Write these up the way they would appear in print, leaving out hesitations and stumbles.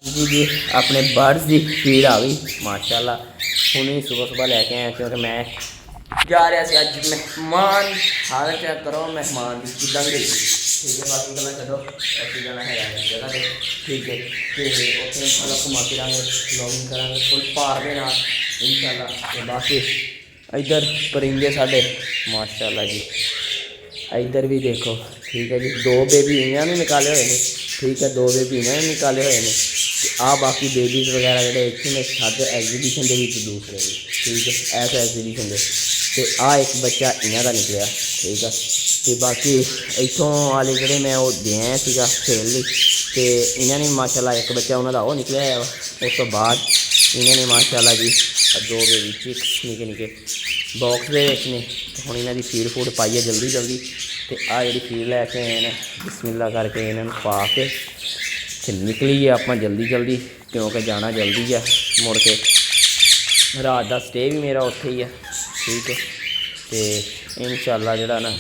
जी अपने बर्ड्स की फीड आ गई माशाल्लाह। हुणे सुबह सुबह लैके आया क्योंकि मैं जा रहा से अज मेहमान हालत चेक करो मेहमान की किदा गई ठीक है। बाकी गल्लां छड्डो असीं जाना है जगह पे ठीक है तो उत्थे मतलब घुमा फिरांगे व्लॉगिंग करांगे फुल पार दे नाल इंशाल्लाह। ते बाकी इधर परिंदे साडे माशाल्लाह जी इधर भी देखो ठीक है जी। दो बेबी इन्होंने निकाले हुए हैं ठीक है, दो बेबी इन्होंने निकाले हुए हैं। आ बाकी बेबीज़ वगैरह जोड़े इतने छत एग्जीबिशन के दूसरे भी ठीक है ऐसा एग्जीबिशन के तो आ एक बच्चा इन्हों का निकलिया ठीक है। तो बाकी इतों वाले जोड़े मैं वो दिया सीगा खेल ली तो इन्होंने माशाल्लाह एक बच्चा उन्होंने वो निकलिया है। उस तो बाद इन्होंने माशाल्लाह जी दो बेबी चिक्स निके निके बॉक्स के ने हम इन्हों की फीड फूड पाई है जल्दी जल्दी। तो आ जी फीड लैके आए हैं बिस्मिल्लाह करके इन्होंने पा के निकलीए आप जल्दी जल्दी क्योंकि जाना जल्दी है मुड़ के रात का स्टे भी मेरा उत्थे ही है ठीक है। तो इंशाल्लाह जड़ा ना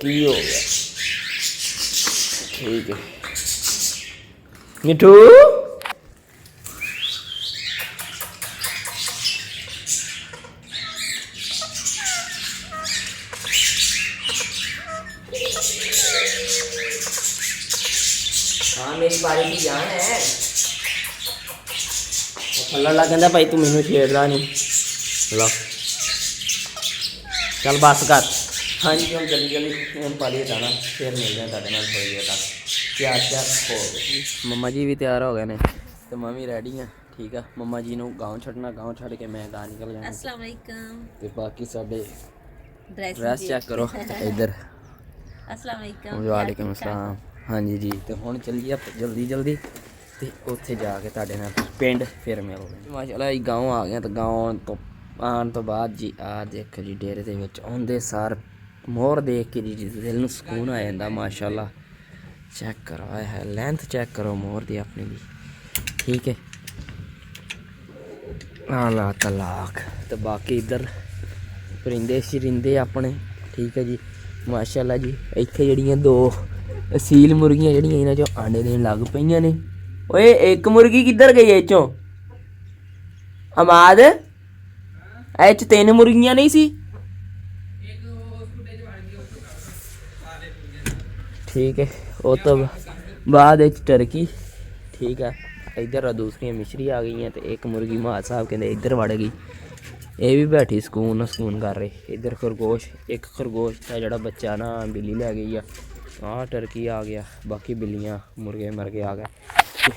की हो गया ठीक है। मिठू हाँ मेरी बारी की जान है थल्ला लग कहता भाई तू मैनू छेड़दा नहीं लो चल बस कर। हाँ जी हम जल्दी जल्दी हम पालिए जाना फिर मिलते हैं थोड़े थोड़ी देर तक तैयार श्यार हो गए। मम्मा जी भी तैयार हो गए ने तो मैं भी रेडी हाँ ठीक है। मम्मा जी ने गाँव छड्डना गाँव छड्ड के मैं गाँव निकल जाना। अस्सलाम वालेकुम। तो बाकी साडे ड्रेस चेक करो इधर। अस्सलाम वालेकुम। वालेकुम अस्सलाम। हाँ जी जी तो हुण चलिए आप जल्दी जल्दी तो उत्थे जाके तुहाडे नाल पिंड फिर मिलदे माशाल्लाह जी। गाँव आ गए तो गाँव तो आने तो बाद जी आ देखो जी डेरे दे विच आउंदे सार मोर देख के जी दिल नूं सुकून आ जांदा माशाल्लाह। चेक करो है लेंथ चेक करो मोर दी अपनी भी ठीक है आला तलाक। तो बाकी इधर परिंदे शरिंदे अपने ठीक है जी माशाल्लाह जी। इत्थे जड़ियाँ दो सील मुर्गियां जड़ियां इन्हां चों आंडे देण लग पईयां ने। ओए एक मुर्गी किधर गई ए चों अमाद ए च तीन मुर्गियां नहीं सी ठीक है। वो तो बाद टर्की ठीक है। इधर दूसरियां मिश्री आ गई तो एक मुर्गी महाज साहब कहते इधर वड़ गई ये भी बैठी सुकून सुकून कर रही। इधर खरगोश एक खरगोश का जड़ा बच्चा ना बिल्ली लै गई है। हाँ टर्की आ गया बाकी बिल्लियाँ मुर्गे मरगे आ गए।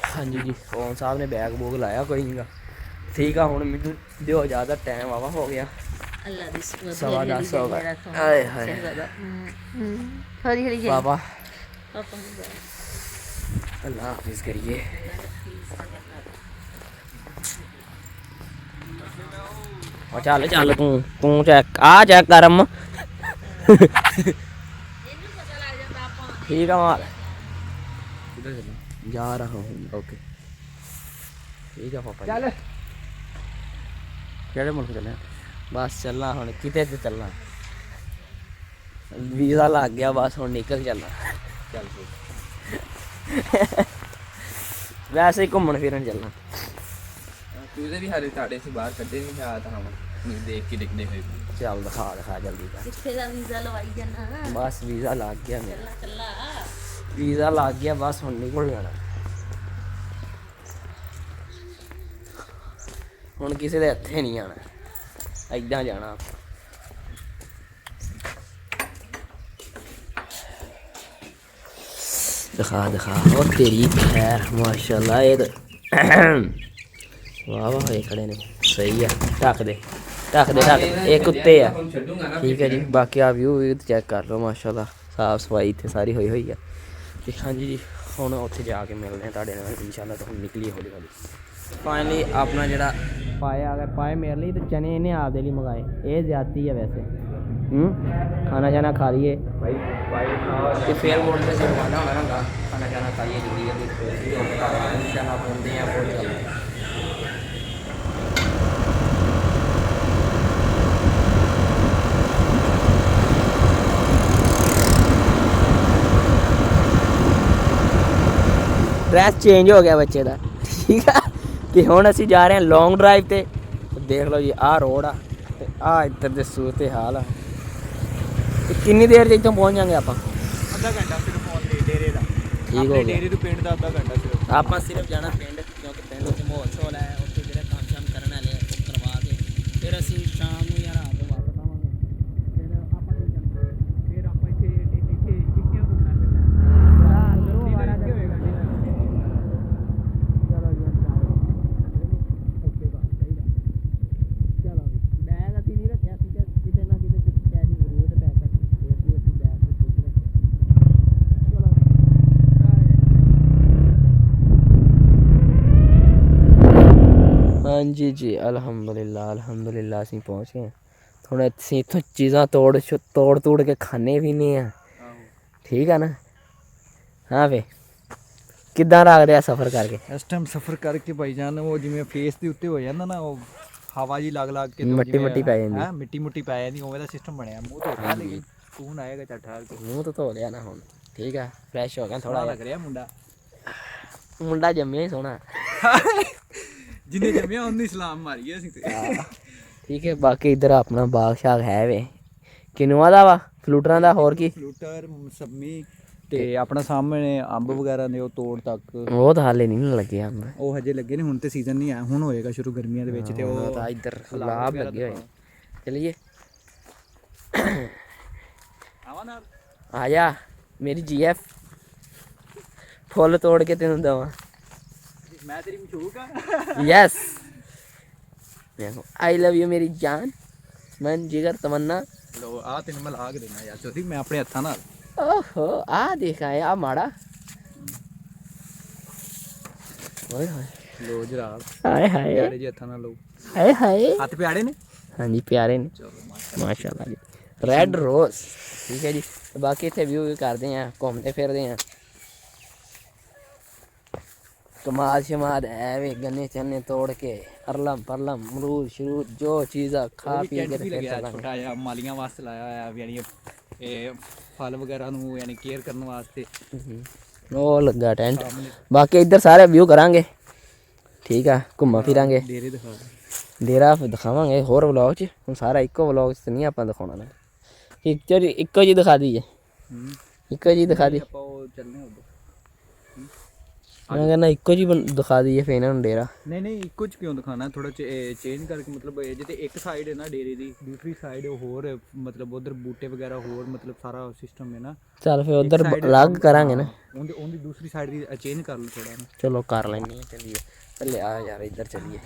हाँ जी जी ओम साहब ने बैग बूग लाया कोई नहीं ठीक है। हुण मैनू दिओ ज़्यादा टाइम वावा हो गया 10:15 हो गए। हाय हाय बाबा अल्लाह हाफिज़ करिए। और चल चल तू तू चेक आ चेक कर अम्मा ठीक है माल जा रहा हूँ ओके ठीक है पापा चल केड़े मुल्क चले बस चलना हुण किते ते चलना वीज़ा लग गया बस हुण निकल चलना चल वैसे ही घूमन फिरन चलना तुझे भी हरे ताड़े से बाहर कड्डे नहीं आता हम देख के दिखने हुए चल दिखा जल्दी वीज़ा लवाई जाना बस वीज़ा लग गया मेरा चला वीज़ा लग गया बस हुण निकल जाना। हुण किसी दे हत्थे नहीं आना इदां जाना। दिखा और तेरी खैर माशाल्लाह ये तो वाह वाह ये खड़े ने सही है ढक दे एक कुत्ते है ठीक है जी। बाकी आप व्यू चेक कर लो माशाल्लाह साफ सफाई इतने सारी हुई है। हाँ जी जी हुण उत्थे जाके मिलते हैं तुहाडे नाल इंशाल्लाह। तो हम निकलिए हौली हौली फाइनली अपना जड़ा पाए आ गया पाए मेरे लिए तो चने इन्हें आपदे लिए मंगाए ये ज्यादती है वैसे खाना शाना खा लिए तो फिर बोल के रवाना होना ना खाना शाना खाइए जल्दी जल्दी इंशाल्लाह बोलते हैं बोल चलते हैं। ਡਰੈਸ ਚੇਂਜ ਹੋ ਗਿਆ ਬੱਚੇ ਦਾ ਠੀਕ ਆ ਤੇ ਹੁਣ ਅਸੀਂ ਜਾ ਰਹੇ ਹਾਂ ਲੌਂਗ ਡਰਾਈਵ ਤੇ ਦੇਖ ਲਓ ਜੀ ਆਹ ਰੋਡ ਆ ਤੇ ਆਹ ਇੱਧਰ ਦੇ ਸੂਰਤ ਹਾਲ ਆ ਤੇ ਕਿੰਨੀ ਦੇਰ 'ਚ ਇੱਥੋਂ ਪਹੁੰਚ ਜਾਵਾਂਗੇ ਆਪਾਂ ਅੱਧਾ ਘੰਟਾ ਸਿਰਫ ਆਉਣ ਡੇਰੇ ਦਾ ਠੀਕ ਹੋ ਆਪਣੇ ਗਿਆ ਡੇਰੇ ਤੋਂ ਪਿੰਡ ਦਾ ਅੱਧਾ ਘੰਟਾ ਸਿਰਫ ਆਪਾਂ ਸਿਰਫ ਜਾਣਾ ਪਿੰਡ ਕਿਉਂਕਿ ਪਿੰਡ ਵਿੱਚ ਮਾਹੌਲ ਸ਼ੋਲ ਹੈ ਉੱਥੇ ਜਿਹੜੇ ਕੰਮ ਸ਼ਾਮ ਕਰਨ ਵਾਲੇ ਆ ਉਹ ਕਰਵਾ ਕੇ ਫਿਰ ਅਸੀਂ ਸ਼ਾਮ ਨੂੰ ਜਾਂ ਰਾਤ ਨੂੰ ਵਾਪਸ ਆਵਾਂਗੇ ਫਿਰ ਆਪਾਂ ਨੂੰ ਜਾਂਦੇ ਫਿਰ ਆਪਾਂ ਇੱਥੇ ਕਿੱਥੇ ਘੁੰਮਣਾ ਫਿਰਨਾ ਚਲੋ ਜੀ ਚਲੋ ਬੈਗ ਅਸੀਂ ਨਹੀਂ ਰੱਖਿਆ ਸੀ ਕਿਤੇ ਨਾ ਕਿਤੇ ਕੈਰੀ ਜ਼ਰੂਰ ਬੈਗ ਫਿਰ ਵੀ ਅਸੀਂ ਬੈਗ ਨੂੰ ਚੁੱਕ ਰੱਖਿਆ ਚਲੋ ਹਾਂਜੀ ਜੀ ਅਲਹਮਦੁਲਿਲਾ ਅਸੀਂ ਪਹੁੰਚ ਗਏ ਹੁਣ ਅਸੀਂ ਇੱਥੋਂ ਚੀਜ਼ਾਂ ਤੋੜ ਕੇ ਖਾਣੇ ਵੀ ਨਹੀਂ ਆ ਠੀਕ ਆ ਨਾ ਹਾਂ ਵੇ ਕਿੱਦਾਂ ਲੱਗ ਰਿਹਾ ਸਫ਼ਰ ਕਰਕੇ ਇਸ ਟਾਈਮ ਸਫ਼ਰ ਕਰਕੇ ਭਾਈ ਜਾਨ ਉਹ ਜਿਵੇਂ ਫੇਸ ਦੇ ਉੱਤੇ ਹੋ ਜਾਂਦਾ ਨਾ ਉਹ ਹਵਾ ਜੀ ਲੱਗ ਕੇ ਮਿੱਟੀ ਪੈ ਜਾਂਦੀ ਹਾਂ ਮਿੱਟੀ ਪੈ ਜਾਂਦੀ ਉਵੇਂ ਦਾ ਸਿਸਟਮ ਬਣਿਆ ਮੂੰਹ ਧੋ ਰਿਹਾ ਲੇਕਿਨ ਸਕੂਨ ਆਏਗਾ ਚੱਲ ਠਹਿਰ ਕੇ ਮੂੰਹ ਤਾਂ ਧੋ ਲਿਆ ਨਾ ਹੁਣ ਠੀਕ ਆ ਫਰੈਸ਼ ਹੋ ਗਿਆ ਥੋੜਾ ਲੱਗ ਰਿਹਾ ਮੁੰਡਾ ਜੰਮਿਆ ਹੀ ਸੋਹਣਾ ਜਿੰਨੇ ਜੰਮਿਆ ਉਹਨੂੰ ਇਸਲਾਮ ਮਾਰੀਏ ਅਸੀਂ ਤੇ ਠੀਕ ਹੈ ਬਾਕੀ ਇੱਧਰ ਆਪਣਾ ਬਾਗ ਸ਼ਾਗ ਹੈ ਵੇ ਕਿਨੂਆ ਦਾ ਵਾ ਫਲੂਟਰਾਂ ਦਾ ਹੋਰ ਕੀ ਫਲੂਟਰ ਮਸੰਮੀ ਤੇ ਆਪਣਾ ਸਾਹਮਣੇ ਅੰਬ ਵਗੈਰਾ ਨੇ ਉਹ ਤੋੜ ਤੱਕ ਉਹ ਤਾਂ ਹਾਲੇ ਨਹੀਂ ਲੱਗੇ ਅੰਬ ਉਹ ਹਜੇ ਲੱਗੇ ਨੇ ਹੁਣ ਤੇ ਸੀਜ਼ਨ ਨਹੀਂ ਆਇਆ ਹੁਣ ਹੋਏਗਾ ਸ਼ੁਰੂ ਗਰਮੀਆਂ ਦੇ ਵਿੱਚ ਤੇ ਉਹ ਤਾਂ ਇੱਧਰ ਗੁਲਾਬ ਲੱਗੇ ਹੋਏ ਚਲਿਏ ਆਵਾ ਨਾਲ ਆ ਜਾ ਮੇਰੀ ਜੀਐਫ ਫੁੱਲ ਤੋੜ ਕੇ ਤੈਨੂੰ ਦਵਾਂ ਮੈਂ ਤੇਰੀ ਮਸ਼ੂਕ ਆ यस आई लव यू मेरी जान मन जिगर तमन्ना ਲੋ ਆ ਤੈਨੂੰ ਮੈਂ ਲਾ ਕੇ ਦੇਣਾ ਯਾਰ ਚੋਦੀ ਮੈਂ ਆਪਣੇ ਹੱਥਾਂ ਨਾਲ ओहो आ देखा है आ माड़ा ओए होए ਲੋ ਜਰਾਬ हाय हाय ਪਿਆਰੇ ਜਿਹੇ ਹੱਥਾਂ ਨਾਲ ਲੋ हाय हाय ਹੱਥ ਪਿਆਰੇ ਨੇ हाँ जी प्यारे ने ਚਲੋ माशाल्लाह जी रेड रोज ठीक है जी तो बाकी इतने व्यू करते हैं घूमते फिरते हैं कमाल शमाद है वे गन्ने चन्ने तोड़ के अरलम परलम अमरूद शरूद जो चीज़ा खा पी के फिर चलांगे ਛੋਟਾ ਜਿਹਾ ਮਾਲੀਆਂ ਵਾਸਤੇ ਲਾਇਆ ਹੋਇਆ ਯਾਨੀ ਇਹ ਫਲ ਵਗੈਰਾ ਨੂੰ ਯਾਨੀ ਕੇਅਰ ਕਰਨ ਵਾਸਤੇ ਉਹ ਲੱਗਾ ਟੈਂਟ ਬਾਕੀ ਇੱਧਰ ਸਾਰੇ ਵਿਊ ਕਰਾਂਗੇ ਠੀਕ ਆ ਘੁੰਮਾ ਫਿਰਾਂਗੇ ਡੇਰੇ ਦਿਖਾ ਡੇਰਾ ਫਿਰ ਦਿਖਾਵਾਂਗੇ ਹੋਰ ਵਲੌਗ 'ਚ ਹੁਣ ਸਾਰਾ ਇੱਕੋ ਵਲੌਗ 'ਚ ਨਹੀਂ ਆਪਾਂ ਦਿਖਾਉਣਾ ਨਾ ਇੱਕੋ ਜੀ ਦਿਖਾ ਦਈਏ ਇੱਕੋ ਜੀ ਦਿਖਾ ਦੀ ਆਪਾਂ ਉਹ ਚੱਲਨੇ ਉਦੋਂ ਮੈਂ ਕਹਿੰਦਾ ਇੱਕੋ ਜੀ ਦਿਖਾ ਦਈਏ ਫਿਰ ਇਹਨਾਂ ਨੂੰ ਡੇਰਾ ਨਹੀਂ ਇੱਕੋ ਚ ਕਿਉਂ ਦਿਖਾਣਾ ਥੋੜਾ ਚੇਂਜ ਕਰਕੇ ਮਤਲਬ ਇਹ ਜਿੱਤੇ ਇੱਕ ਸਾਈਡ ਹੈ ਨਾ ਡੇਰੇ ਦੀ ਦੂਸਰੀ ਸਾਈਡ ਹੋਰ ਮਤਲਬ ਉਧਰ ਬੂਟੇ ਵਗੈਰਾ ਹੋਰ ਮਤਲਬ ਸਾਰਾ ਸਿਸਟਮ ਹੈ ਨਾ ਚੱਲ ਫਿਰ ਉਧਰ ਅਲੱਗ ਕਰਾਂਗੇ ਨਾ ਉਹਦੀ ਦੂਸਰੀ ਸਾਈਡ ਦੀ ਚੇਂਜ ਕਰ ਲਓ ਥੋੜਾ ਨਾ ਚਲੋ ਕਰ ਲੈਂਦੇ ਹਾਂ ਚੱਲੀਏ ਚੱਲੇ ਆ ਯਾਰ ਇੱਧਰ ਚੱਲੀਏ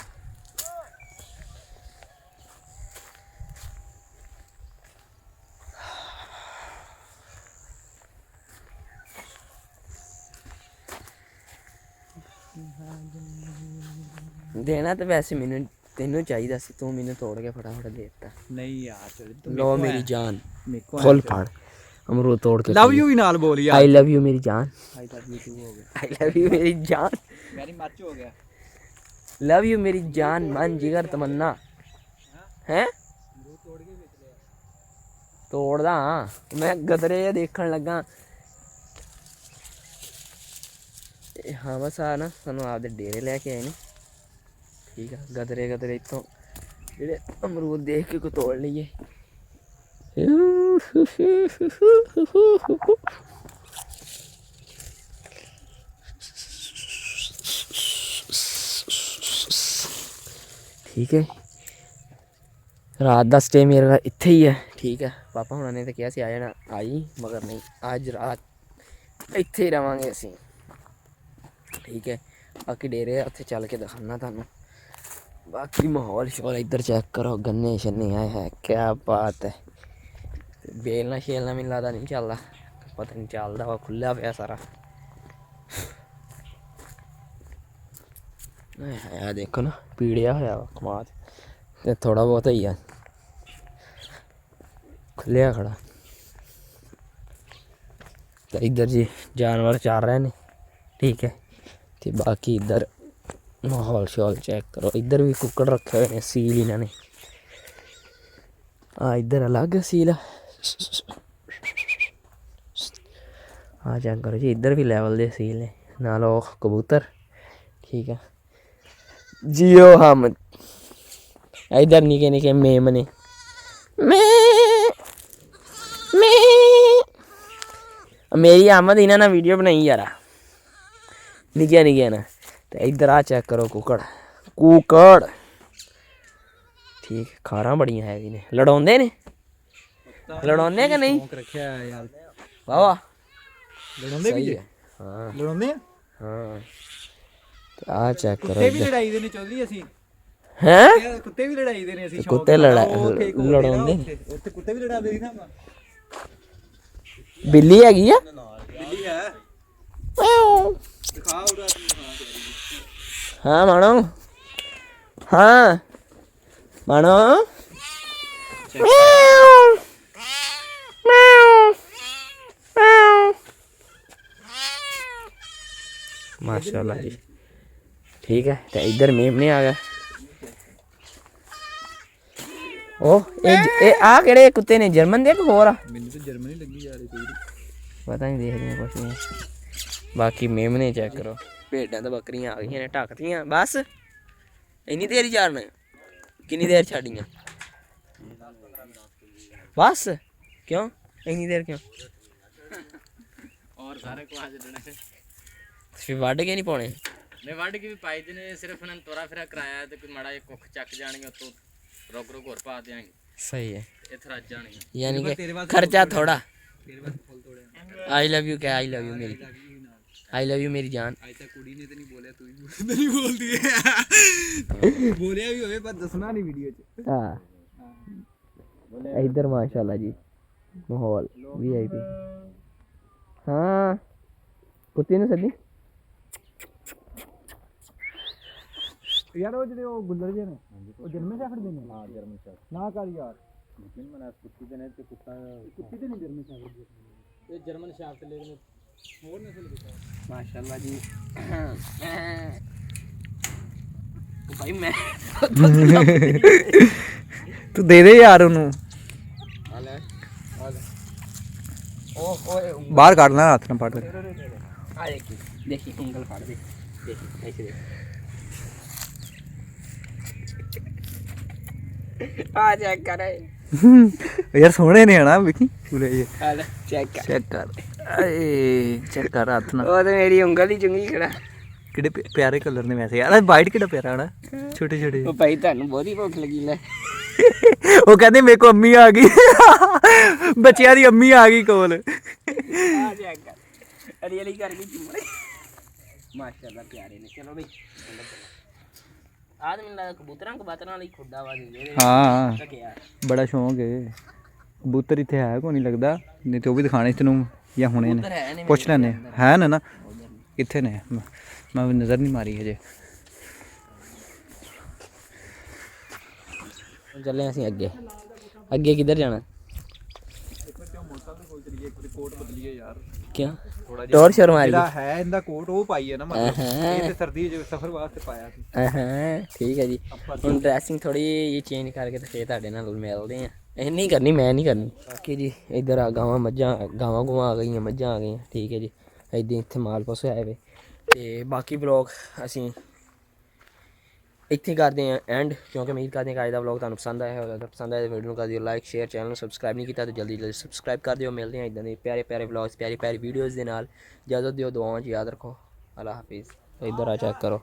ਦੇਣਾ ਤਾਂ ਵੈਸੇ ਮੈਨੂੰ ਤੈਨੂੰ ਚਾਹੀਦਾ ਸੀ ਤੂੰ ਮੈਨੂੰ ਤੋੜ ਕੇ ਫਟਾਫਟ ਦੇ ਦਿੱਤਾ ਨਹੀਂ ਯਾਰ ਚਲ ਲੋ ਮੇਰੀ ਜਾਨ ਮੇਕੋ ਫੁੱਲ ਫੜ ਅਮਰੂਦ ਤੋੜ ਕੇ ਲਵ ਯੂ ਵੀ ਨਾਲ ਬੋਲ ਯਾਰ ਆਈ ਲਵ ਯੂ ਮੇਰੀ ਜਾਨ ਆਈ ਲਵ ਯੂ ਟੂ ਹੋ ਗਿਆ ਆਈ ਲਵ ਯੂ ਮੇਰੀ ਜਾਨ ਮੇਰੀ ਮੱਚ ਹੋ ਗਿਆ ਲਵ ਯੂ ਮੇਰੀ ਜਾਨ ਮਨ ਜਿਗਰ ਤਮੰਨਾ ਹੈ ਤੋੜਦਾ ਹਾਂ ਮੈਂ ਗਦਰੇ ਜਿਹੇ ਦੇਖਣ ਲੱਗਾ ਹਾਂ ਬਸ ਆ ਨਾ ਸਾਨੂੰ ਆਪਦੇ ਡੇਰੇ ਲੈ ਕੇ ਆਏ ਨੇ ਠੀਕ ਆ ਗਦਰੇ ਇੱਥੋਂ ਜਿਹੜੇ ਅਮਰੂਦ ਦੇਖ ਕੇ ਕੋ ਤੋੜ ਲਈਏ ਠੀਕ ਹੈ ਰਾਤ ਦਾ ਸਟੇ ਮੇਰਾ ਇੱਥੇ ਹੀ ਹੈ ਠੀਕ ਹੈ ਪਾਪਾ ਹੁਣਾਂ ਨੇ ਤਾਂ ਕਿਹਾ ਸੀ ਆ ਜਾਣਾ ਆਈ ਮਗਰ ਨਹੀਂ ਅੱਜ ਰਾਤ ਇੱਥੇ ਹੀ ਰਵਾਂਗੇ ਅਸੀਂ ਠੀਕ ਹੈ ਬਾਕੀ ਡੇਰੇ ਉੱਥੇ ਚੱਲ ਕੇ ਦਿਖਾਉਣਾ ਤੁਹਾਨੂੰ ਬਾਕੀ ਮਾਹੌਲ ਸ਼ੋਰ ਇੱਧਰ ਚੈੱਕ ਕਰੋ ਗੰਨੇ ਸ਼ੰਨੇ ਆਏ ਹੈ ਕਿਆ ਬਾਤ ਹੈ ਬੇਲਣਾ ਸ਼ੇਲਣਾ ਮੈਨੂੰ ਲੱਗਦਾ ਨਹੀਂ ਚੱਲਦਾ ਪਤਾ ਨਹੀਂ ਚੱਲਦਾ ਵਾ ਖੁੱਲ੍ਹਾ ਪਿਆ ਸਾਰਾ ਆ ਦੇਖੋ ਨਾ ਪੀੜਿਆ ਹੋਇਆ ਵਾ ਕਮਾਦ ਤੇ ਥੋੜਾ ਬਹੁਤ ਹੀ ਆ ਖੁੱਲਿਆ ਖੜਾ ਤੇ ਇੱਧਰ ਜੀ ਜਾਨਵਰ ਚੱਲ ਰਹੇ ਨੇ ਠੀਕ ਹੈ ਤੇ ਬਾਕੀ ਇੱਧਰ ਮਾਹੌਲ ਸ਼ੌਲ ਚੈੱਕ ਕਰੋ ਇੱਧਰ ਵੀ ਕੁੱਕੜ ਰੱਖੇ ਹੋਏ ਨੇ ਸੀਲ ਇਹਨਾਂ ਨੇ ਆ ਇੱਧਰ ਅਲੱਗ ਸੀਲ ਆ ਚੈੱਕ ਕਰੋ ਜੀ ਇੱਧਰ ਵੀ ਲੈਵਲ ਦੇ ਸੀਲ ਨੇ नाल ओह कबूतर ठीक है जियो हम इधर निके निके मेमने मेरी आमद इन्हें ना वीडियो बनाई यार निकिया निकिया ना तो इधर आ चेक करो कुकड़ कुकड़ ठीक खारा बड़ियां है इन्हें लड़ाउंदे ने लड़ाउंदे कि नहीं रखा है यार वाह वाह लड़ाउंदे भी सही है हाँ लड़ाउंदे हाँ तो आ चेक करो कुत्ते भी लड़ाई देने चौधरी ਅਸੀਂ हैं ਕੁੱਤੇ ਵੀ ਲੜਾਈ ਦੇ ਨੇ ਅਸੀਂ कुत्ते लड़ाउंदे ਉੱਥੇ ਕੁੱਤੇ ਵੀ ਲੜਾਉਂਦੇ ਸੀ ਨਾ ਆਪਾਂ बिल्ली हैगी आ ਬਿੱਲੀ ਹੈ ਦਿਖਾ ਉਹਦਾ हाँ मानो हाँ मानो माशाल्लाह जी ठीक है तो इधर मेमने आ गया ओ ए आ केड़े कुत्ते ने जर्मन दे कि होर आ ਮੈਨੂੰ ਤਾਂ ਜਰਮਨੀ ਲੱਗੀ ਯਾਰ ਇਹ ਕੋਈ पता नहीं देखते हैं कुछ नहीं बाकी मेमने चेक करो भेडां तो बकरियां आ गई ने ढकतियां बस इन्नी देर चारना किन्नी देर छाड़ियां बस क्यों इन्नी देर क्यों और सारे को आज देने फिर वाड़ के नहीं पाने ने वाड़ के भी पाई देने सिर्फ उन्होंने तोरा फिरा कराया तो कोई माड़ा कुख चक जानी तो रोक रोक और पा देंगे सही है इधर आज जानी यानी कि खर्चा थोड़ा आई लव यू क्या आई लव यू मेरी आई लव यू मेरी जान ਅੱਜ ਤੱਕ ਕੁੜੀ ਨੇ ਤਾਂ ਨਹੀਂ ਬੋਲਿਆ ਤੂੰ ਹੀ ਨਹੀਂ ਬੋਲਦੀ ਹੈ ਬੋਲਿਆ ਵੀ ਹੋਵੇ ਪਰ ਦੱਸਣਾ ਨਹੀਂ ਵੀਡੀਓ 'ਚ हाँ इधर माशाल्लाह जी माहौल वीआईपी हाँ कुत्ते ने सदी ਯਾਰ ਉਹ ਜਿਹੜੇ ਉਹ ਗੁੱਲਰ ਜਿਹੇ ਨੇ ਉਹ ਜਰਮਨ ਸ਼ੈਫਰਡ ਦੇ ਨੇ ਹਾਂ ਜਰਮਨ ਸ਼ੈਫਰਡ ਨਾ ਕਰ ਯਾਰ ਲੇਕਿਨ ਮਨਾ ਕੁੱਤੀ ਦੇ ਨੇ ਤੇ ਕੁੱਤੀ ਤੇ ਨਹੀਂ ਜਰਮਨ ਸ਼ੈਫਰਡ ਦੇ ये जर्मन शाफ्ट लेकिन ਹੋਰ ਨਸਲ ਦੇ माशाल्लाह जी तो भाई मैं ਤੂੰ ਦੇ ਦੇ ਯਾਰ ਉਹਨੂੰ ओए ਬਾਹਰ ਕੱਢ ਲੈ ਹੱਥ ਨਾਲ ਫੜ ਕੇ आ देखिए उंगल फाड़ दे देखिए ऐसे आ चेक कर ਯਾਰ ਸੋਹਣੇ ਨੇ ਹਨਾ ਵੇਖੀ ਪੂਰੇ ਇਹ हाल चेक कर ਚੈੱਕ ਕਰ ਏ ਚੈੱਕ ਕਰ ਹੱਥ ਨਾਲ ओ तो मेरी उंगल ही चुंगी खड़ा ਕਿਹੜੇ ਪਿਆਰੇ ਕਲਰ ਨੇ ਵੈਸੇ ਯਾਰ ਵਾਈਟ ਕਿਹੜਾ ਪਿਆਰਾ ਹਨਾ ਛੋਟੇ ਛੋਟੇ ओ भाई ਤੁਹਾਨੂੰ ਬਹੁਤੀ ਭੁੱਖ ਲੱਗੀ ਲੈ ਉਹ ਕਹਿੰਦੇ ਮੇਰੇ ਕੋ ਅੰਮੀ ਆ ਗਈ ਬੱਚਿਆਂ ਦੀ ਅੰਮੀ ਆ ਗਈ ਕੋਲ आ चेक कर अरे अली कर गई चुम्मा माशाल्लाह प्यारे ने चलो भाई आदमी लगा कबूतरां वाली खुदा वाली दे ਹਾਂ तक यार ਬੜਾ ਸ਼ੌਂਕ ਹੈ ਕਬੂਤਰ ਇੱਥੇ ਹੈ ਕੋਈ ਨਹੀਂ ਲੱਗਦਾ ਨਹੀਂ ਤੇ ਉਹ ਵੀ ਦਿਖਾਣੇ ਤੈਨੂੰ ਜਾਂ ਹੁਣੇ उधर ਨੇ है ने ਪੁੱਛ ਲੈਣੇ ਹੈ ਨਾ ਕਿੱਥੇ ਨੇ ਮੈਂ ਵੀ ਨਜ਼ਰ ਨਹੀਂ ਮਾਰੀ ਹਜੇ ਚੱਲੇ ਅਸੀਂ ਅੱਗੇ ਅੱਗੇ ਕਿੱਧਰ ਜਾਣਾ ਕੋਟ ਬਦਲੀਏ ਯਾਰ ਕਿਉਂ ਟੋਰ ਸ਼ੋਰ ਮਾਰੀ ਜਿਹੜਾ ਹੈ ਇਹਦਾ ਕੋਟ ਉਹ ਪਾਈ ਹੈ ਨਾ ਮਤਲਬ ਇਹ ਤੇ ਸਰਦੀ ਦੇ ਸਫ਼ਰ ਵਾਸਤੇ ਪਾਇਆ ਸੀ ਹਾਂ ਠੀਕ ਹੈ ਜੀ ਹੁਣ ਡਰੈਸਿੰਗ ਥੋੜੀ ਜਿਹੀ ਚੇਂਜ ਕਰਕੇ ਤੇ ਫੇਰ ਤੁਹਾਡੇ ਨਾਲ ਮਿਲਦੇ ਆ ਇਹ ਨਹੀਂ ਕਰਨੀ ਮੈਂ ਨਹੀਂ ਕਰਨੀ ਬਾਕੀ ਜੀ ਇੱਧਰ ਆ ਗਾਵਾਂ ਮੱਝਾਂ ਗਾਵਾਂ ਆ ਗਈਆਂ ਮੱਝਾਂ ਆ ਗਈਆਂ ਠੀਕ ਹੈ ਜੀ ਇੱਦਾਂ ਇੱਥੇ ਮਾਲ ਪਸੋਂ ਆਏ ਵੇ ਤੇ ਬਾਕੀ ਵਲੌਗ ਅਸੀਂ ਇੱਥੇ ਕਰਦੇ ਹਾਂ ਐਂਡ ਕਿਉਂਕਿ ਉਮੀਦ ਕਰਦੇ ਹਾਂ ਕਿ ਅੱਜ ਦਾ ਵਲੌਗ ਤੁਹਾਨੂੰ ਪਸੰਦ ਆਇਆ ਹੋਵੇਗਾ। ਅਗਰ ਪਸੰਦ ਆਇਆ ਤਾਂ ਵੀਡੀਓ ਨੂੰ ਕਰ ਦਿਓ ਲਾਈਕ ਸ਼ੇਅਰ ਚੈਨਲ ਨੂੰ ਸਬਸਕ੍ਰਾਈਬ ਨਹੀਂ ਕੀਤਾ ਤਾਂ ਜਲਦੀ ਸਬਸਕ੍ਰਾਈਬ ਕਰ ਦਿਓ। ਮਿਲਦੇ ਹਾਂ ਇੱਦਾਂ ਦੇ ਪਿਆਰੇ ਪਿਆਰੇ ਵਲੌਗਸ ਪਿਆਰੀ ਪਿਆਰੀ ਵੀਡੀਓਜ਼ ਦੇ ਨਾਲ। ਇਜਾਜ਼ਤ ਦਿਓ, ਦੁਆਵਾਂ 'ਚ ਯਾਦ ਰੱਖੋ। ਅੱਲਾ ਹਾਫਿਜ਼। ਇੱਧਰ ਆ ਚੈੱਕ ਕਰੋ।